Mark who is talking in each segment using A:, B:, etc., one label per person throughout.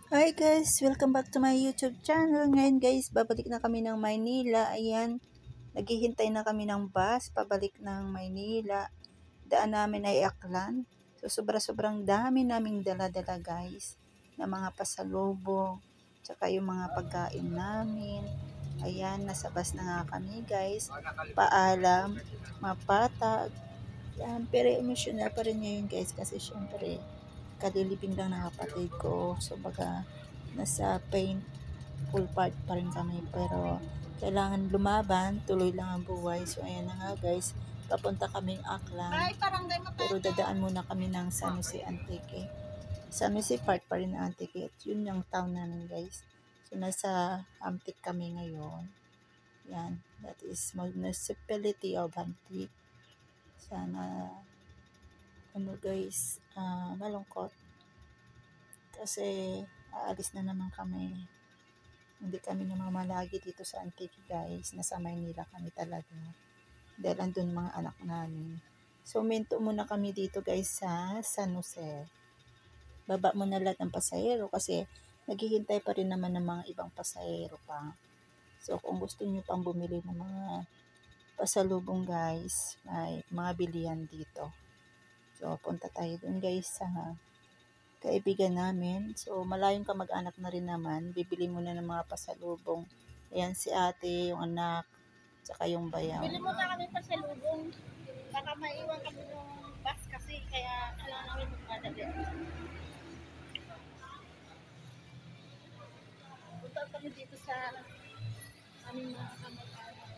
A: Hi guys! Welcome back to my YouTube channel. Ngayon guys, babalik na kami ng Maynila. Ayan, naghihintay na kami ng bus pabalik ng Maynila. Daan namin ay Aklan. So sobra-sobrang dami naming dala-dala guys na mga pasalubong, tsaka yung mga pagkain namin. Ayan, nasa bus na nga kami guys. Paalam, mapatag. Yan, pero emotional pa rin ngayon guys kasi syempre kalilibing lang ng kapatid ko. So baga nasa painful part pa rin kami, pero kailangan lumaban, tuloy lang ang buhay. So ayan na nga guys, papunta kaming Aklan, pero dadaan muna kami ng San Jose Antique. San Jose part pa rin ng Antique at yun yung town namin guys. So nasa Antique kami ngayon. Yan, that is municipality of Antique. Sana ano guys, malungkot kasi aalis na naman kami. Hindi kami namamalagi dito sa Antique guys. Nasa Maynila kami talaga. Dahil andun mga anak namin. So, minto muna kami dito guys sa San Jose. Baba muna lahat ng pasahero kasi naghihintay pa rin naman ng mga ibang pasahero pa. So, kung gusto nyo pang bumili ng mga pasalubong guys, may mga bilihan dito. So, punta tayo dun guys sa kaibigan namin. So, malayong kamag-anak na rin naman. Bibili muna ng mga pasalubong. Ayan si ate, yung anak, tsaka yung bayaw.
B: Bili mo na kami pasalubong. Baka maiwan kami ng bus kasi kaya kailangan namin magmadali. Punta kami dito sa aming mga kamag-anak.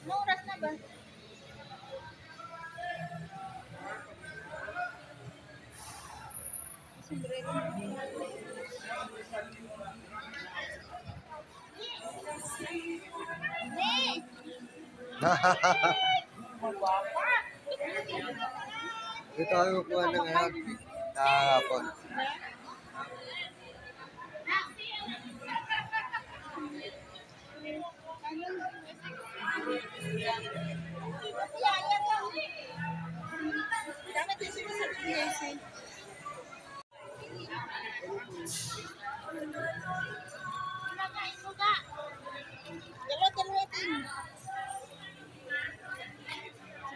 B: Ano oras na ba? Sombrero.
C: Dito kami kukuha ng anak kahapon.
B: Dami din sila sa PSA. Nakain mo ka? Dalawa din.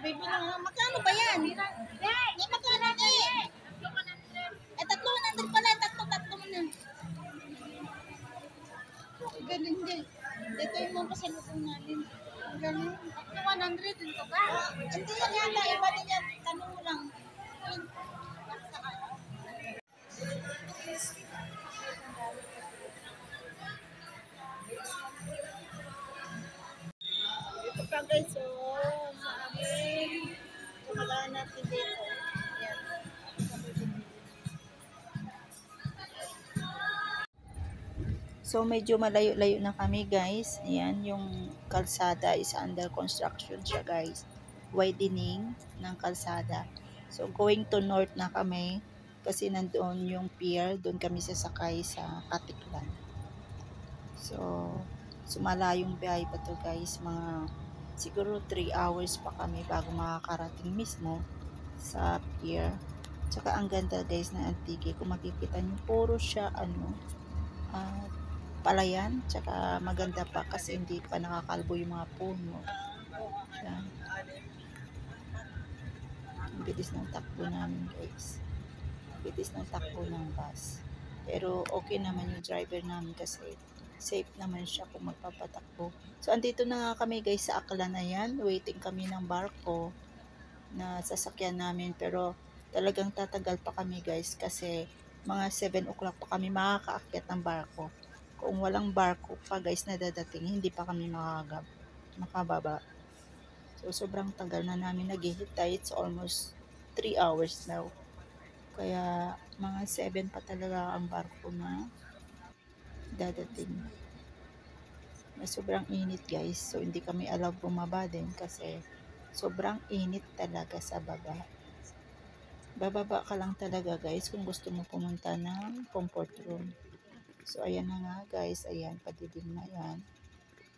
B: Baby lang, magkano ba yan? Hindi, magkano eh? Eh, 300 pala, tatlo mo na. Galing din. Dito yung mga pasalubong namin. Galing. 100 din to ba? Hindi yan yata, iba din yan. Tanong mo lang. Ito pa guys, so sa amin, kumalaan natin dito. Yan.
A: So, medyo malayo-layo na kami guys. Ayan, yung kalsada is under construction siya guys. Widening ng kalsada. So, going to north na kami kasi nandoon yung pier. Doon kami sasakay sa Katiklan. So, sumalayong biyahe pa to guys. Mga siguro 3 hours pa kami bago makakarating mismo sa pier. Tsaka ang ganda guys na Antique. Kung makikita nyo, puro siya palayan. Tsaka maganda pa kasi hindi pa nakakalbo yung mga puno. Yan. Ang bilis ng takbo namin guys. Bilis ng takbo ng bus. Pero okay naman yung driver namin kasi safe naman siya kung magpapatakbo. So, andito na nga kami guys sa Aklan na yan. Waiting kami ng barko na sasakyan namin. Pero talagang tatagal pa kami guys kasi mga 7 o'clock pa kami makakaakyat ng barko. Kung walang barko pa guys na dadating, hindi pa kami makababa. So, sobrang tagal na namin naghihintay. It's almost 3 hours now. Kaya mga 7 pa talaga ang barko na dadating. Na sobrang init guys. So, hindi kami allowed bumaba din kasi sobrang init talaga sa baba. Bababa ka lang talaga guys kung gusto mo pumunta ng comfort room. So, ayan na nga guys. Ayan, padilim na yan.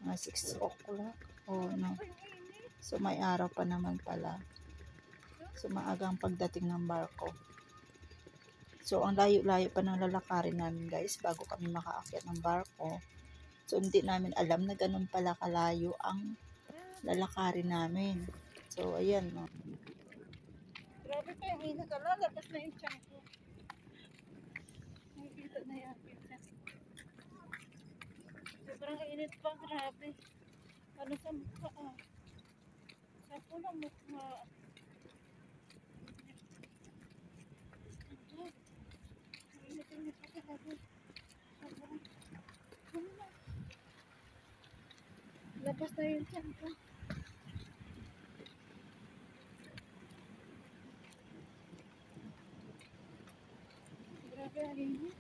A: Mga 6 o'clock. Oh, no. So, may araw pa naman pala. So, maagang pagdating ng barko. So, ang layo-layo pa ng lalakarin namin guys bago kami makaakyat ng barko. So, hindi namin alam na ganun pala kalayo ang lalakarin namin. So, ayan, no.
B: Grabe pa yung init. Lalabas na yung tiyan ko. Nakikita na yan. Sobrang init pa. Grabe. Ano sa mukha ah. Sa pula mukha. Init pa talaga. Sobrang. Ano na? Labas na yung tiyan ko. Grabe ang init.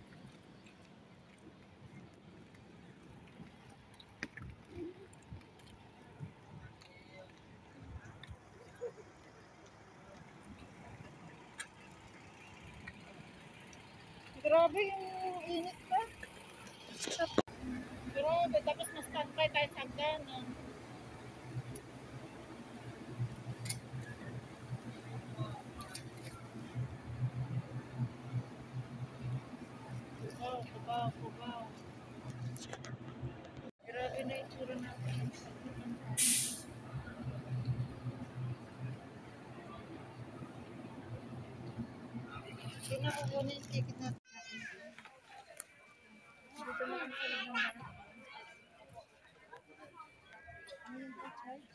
B: Grabe yung init pa. Grabe, tapos na-standby tayo sa hagdanan. Kubaw. Grabe na yung tsura natin. Hindi na kukunin yung ticket natin. Dito na kami sa loob ng barko. Ano yung charge?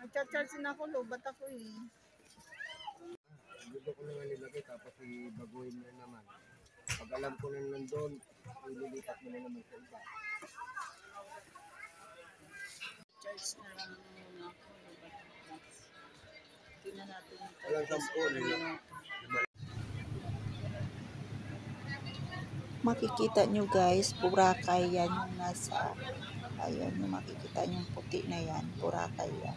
B: Mag-charge na ako, lobat ako eh.
C: Dito ko na nga nilagay tapos ibaguhin mo na naman. Pag alam ko na nandun, ililipat mo na naman sa iba.
A: Charge na lang muna ako. Tingnan natin.
C: Walang 10.
A: Makikita nyo guys, Boracay yan yung nasa, ayun, yung makikita nyo yung puti na yan, Boracay yan.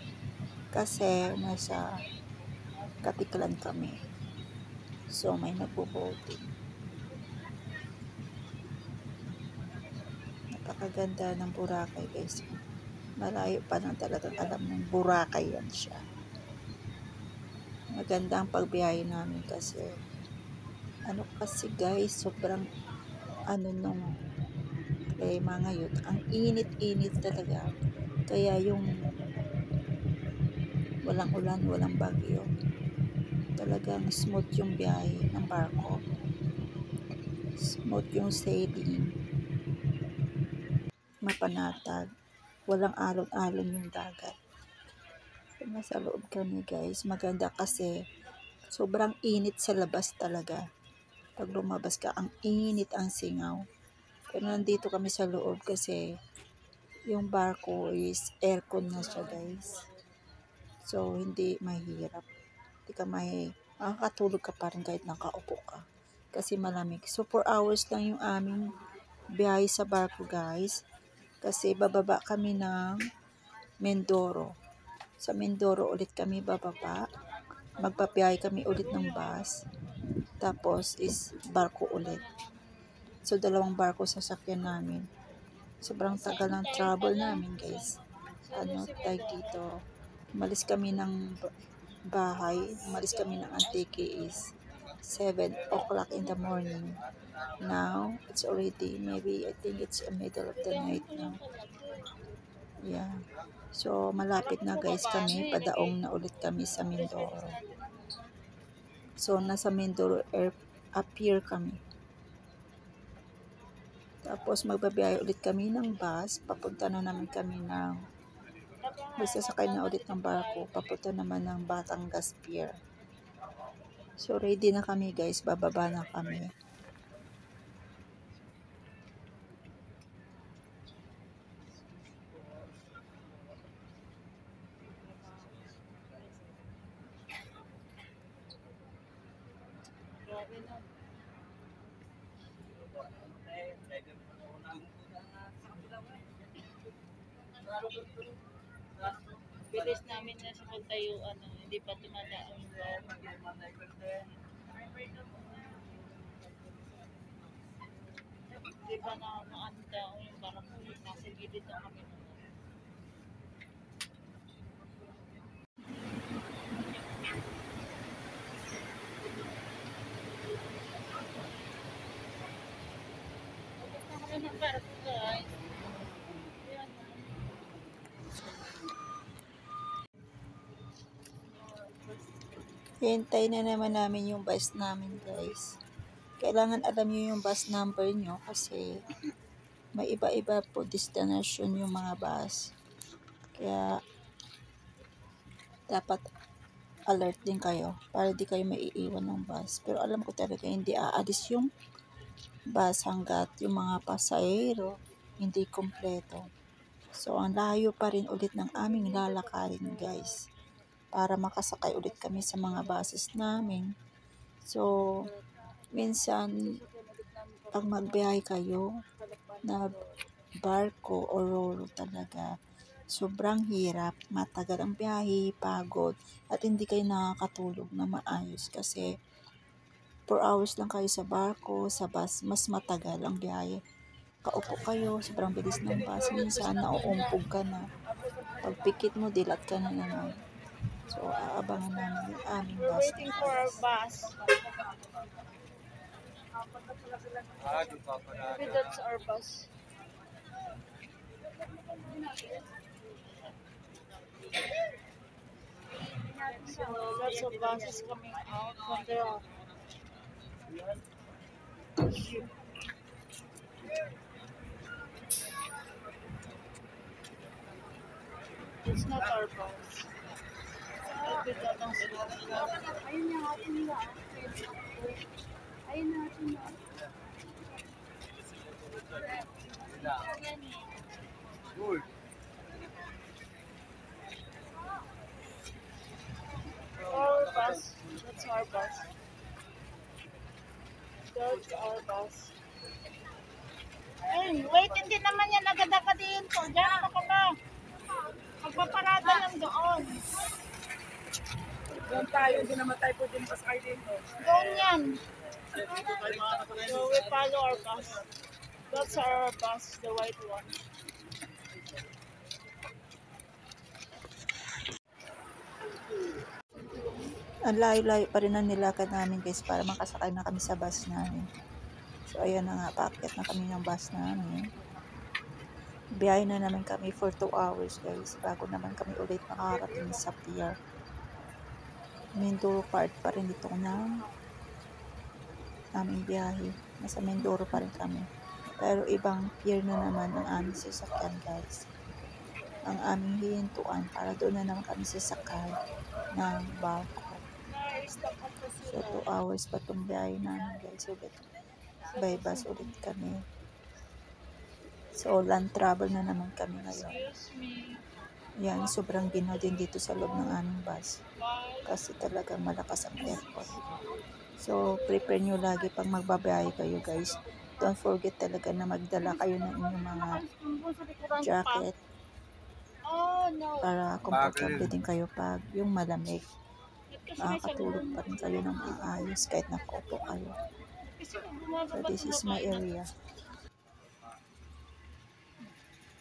A: Kasi nasa Katiklan kami. So may nagbo-boating. Napakaganda ng Boracay guys. Malayo pa lang talagang alam ng Boracay yan siya. Maganda ang pagbiyahe namin kasi guys, sobrang nung klima ngayon, ang init-init talaga. Kaya yung walang ulan, walang bagyo, talagang smooth yung biyahe ng barko. Smooth yung sailing. Mapanatag. Walang alon-alon yung dagat. Nasa loob kami guys. Maganda kasi sobrang init sa labas talaga. Pag lumabas ka, ang init, ang singaw. Pero nandito kami sa loob kasi yung barko is aircon na siya guys. So, hindi mahirap. Hindi ka makakatulog ka pa rin kahit nakaupo ka. Kasi malamig. So, 4 hours lang yung aming biyahe sa barko guys. Kasi bababa kami ng Mindoro. Sa Mindoro ulit kami bababa. Magpabiyahe kami ulit ng bus. Tapos is barko ulit. So, 2 barko sasakyan namin. Sobrang tagal ng travel namin guys. Tayo dito. Umalis kami ng bahay. Umalis kami ng Antique is 7 o'clock in the morning. Now, it's already, maybe, I think it's the middle of the night now. Yeah. So, malapit na guys kami. Padaong na ulit kami sa Mindoro. So, nasa Mindoro pier kami. Tapos, magbabiyahe ulit kami ng bus. Papunta na naman kami ng sasakay na ulit ng barko. Papunta naman ng Batangas Pier. So, ready na kami guys. Bababa na kami.
B: Bilis namin na sa pagtayuan, hindi pa tumadaan yung Hindi pa na maanda yung barako, nasa gilid na kami. barko guys. Ayan.
A: Hintay na naman namin yung bus namin, guys. Kailangan alam nyo yung bus number nyo kasi may iba-iba po destination yung mga bus. Kaya dapat alert din kayo para di kayo maiiwan ng bus. Pero alam ko talaga hindi aalis yung bus hanggat yung mga pasahero hindi kompleto. So ang layo pa rin ulit ng aming lalakarin, guys, para makasakay ulit kami sa mga buses namin. So minsan pag magbiyahe kayo na barko o roro talaga, sobrang hirap, matagal ang biyahe, pagod, at hindi kayo nakakatulog na maayos kasi 4 hours lang kayo sa barko, sa bus, mas matagal ang biyahe. Kaupo kayo, sobrang bilis ng bus, minsan nauumpog ka na. Pagpikit mo, dilat ka na naman. So, aabangan namin yung aming
B: We're
A: bus.
B: waiting for our bus. Maybe that's our bus. So lots of buses coming out from the ship. It's not our bus. Maybe that ang sila.
D: Ayun yung atin nila. Ayun yung atin nila.
C: Uy,
B: Our bus. That's our bus. That's our bus. Ay, wait, hindi naman yan agad-agad dito. Diyan pa ka ba? Magpaparada lang doon.
E: Doon tayo, hindi naman tayo pwede pasakay dito.
B: Doon yan. So we follow our bus. That's our bus, the white one.
A: Ang layo-layo pa rin ang nilakad namin, guys, para makasakay na kami sa bus namin. So ayan na nga, paakyat na kami ng bus namin. Biyahe na naman kami for 2 hours, guys, bago naman kami ulit makakarating sa pier. Mindoro part pa rin dito ng aming biyahe. Nasa Mindoro pa rin kami. Pero ibang pier na naman ang aming sasakyan, guys. Ang aming hihintuan para doon na naman kami sasakay ng barko. So 2 hours pa itong biyahe namin, guys. Ulit. By bus ulit kami. So land travel na naman kami ngayon.
B: Excuse me.
A: Yan, sobrang ginaw din dito sa loob ng aming bus. Kasi talagang malakas ang aircon. So, prepare nyo lagi pag magbabiyahe kayo, guys. Don't forget talaga na magdala kayo ng inyong mga jacket
B: Oh, no.
A: para komportable din kayo pag yung malamig. Makakatulog pa rin kayo ng maayos kahit nakaupo kayo. So, this is my area.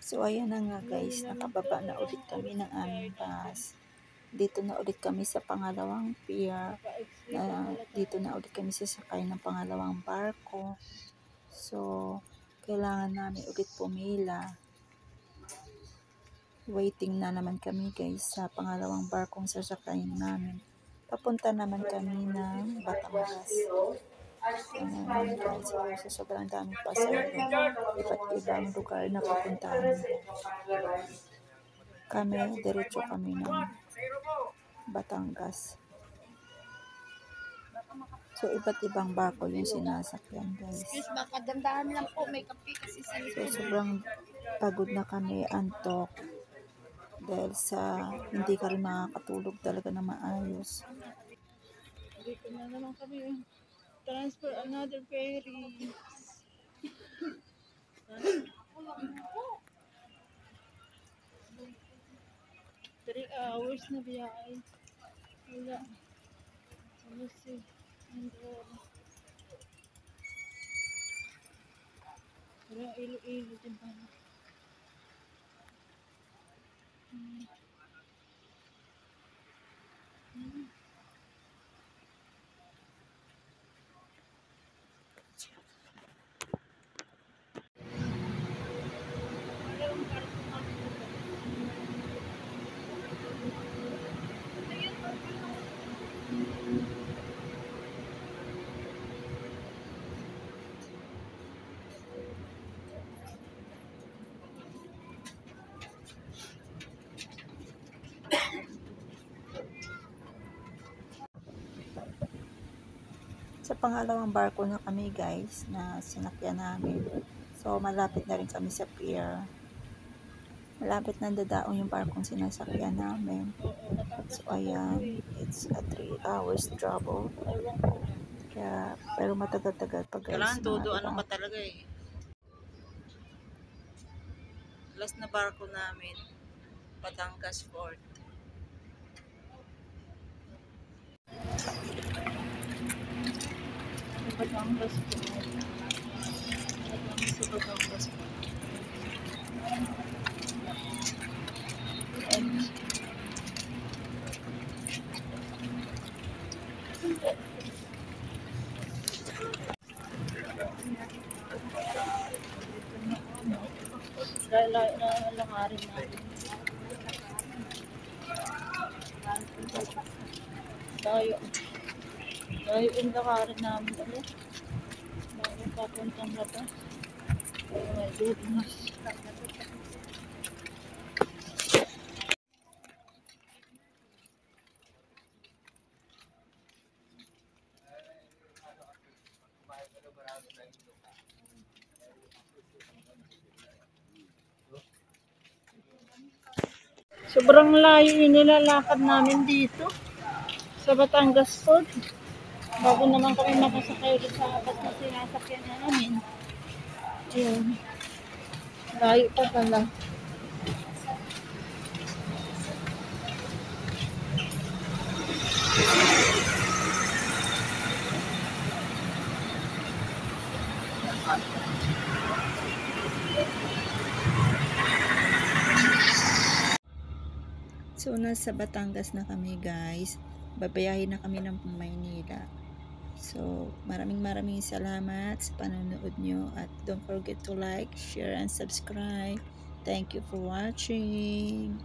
A: So, ayan na nga, guys. Nakababa na ulit kami ng aming bus. Dito na ulit kami sa pangalawang pier. Dito na ulit kami sasakay ng pangalawang barko. So, kailangan namin ulit pumila. Waiting na naman kami, guys, sa pangalawang barkong sasakayin namin. Papunta naman kami ng Batangas. Ayan, guys, so sobrang daming pasahero. Iba't ibang lugar na pupuntahan. Kami, diretso kami ng Batangas. So, iba't ibang barko yung sinasakyan, guys.
D: Excuse, baka dandahan lang po. May kape kasi sa
A: So, sobrang pagod na kami, antok. Dahil sa hindi ka rin makakatulog talaga na maayos.
B: Dito na naman kami. Transfer another ferry. 3 hours na biyahe. Wala. Ano si Andorra. Wala, ilo-ilo din pa.
A: Sa pangalawang barko na kami guys na sinakyan namin. So malapit na rin kami sa pier. Malapit na dadaong yung barkong sinasakyan namin. So ayan, it's a 3 hours travel. Kaya, pero matagal-tagal pa guys.
B: Kailangan todo
A: mga
B: ano ka talaga eh. Last na barko namin, Batangas Port. Batangas Port. Sa Batangas Port. Lalakarin natin. Tayo yung lakarin namin ulit. Bago papuntang labas. Oh my goodness. Sobrang layo yung nilalakad namin dito sa Batangas Port. Bago naman kami makasakay ulit sa apat na sinasakyan namin. Ayun. Layo pa pala.
A: So, nasa Batangas na kami guys. Babayahin na kami ng Maynila. So, maraming salamat sa panonood nyo. At don't forget to like, share, and subscribe. Thank you for watching.